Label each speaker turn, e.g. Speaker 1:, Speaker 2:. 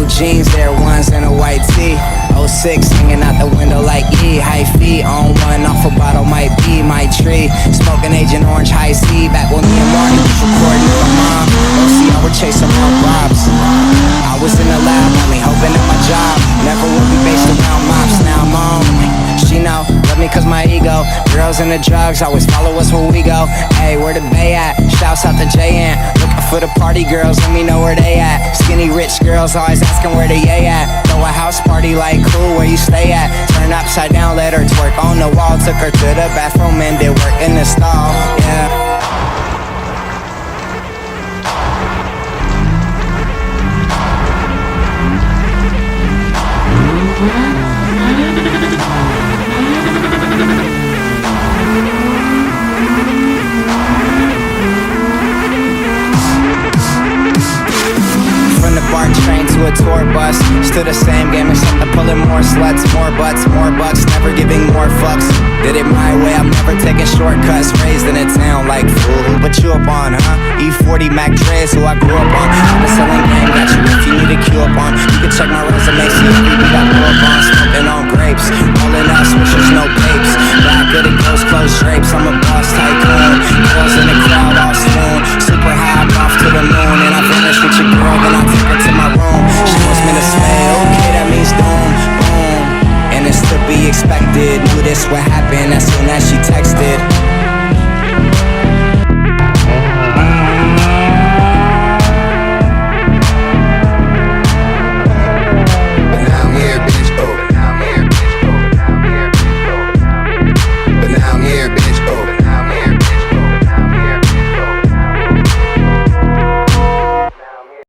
Speaker 1: blue jeans, Air Ones and a white tee. 06 hanging out the window like E. High feet on one, off a bottle might be my tree. Smoking Agent Orange High C. Back when me and Marty was recording with my mom. OC, I would chase around Bobs. I was in the lab, only hoping at my job never would be based around mops. Now I'm on. She know, love me cause my ego. Girls and the drugs always follow us where we go. Hey, where the bay at? Shouts out to JN. Looking for the party girls, let me know where they at. Skinny rich girls always asking where the yay at. Throw a house party like cool, where you stay at? Turn upside down, let her twerk on the wall. Took her to the bathroom and did work in the stall, yeah. BART train to a tour bus, still the same game except I'm pulling more sluts, more butts, more bucks, never giving more fucks. Did it my way, I'm never taking shortcuts. Raised in a town like fool, who put you up on, huh? E40 Mac Dre's who I grew up on. I'm a selling game, got you if you need a cue up on. You can check my resume, see every beat I grew up on. Smoking on grapes, rolling out swishers, no papes. Black good at close drapes, I'm a boss tycoon. Girls in the crowd all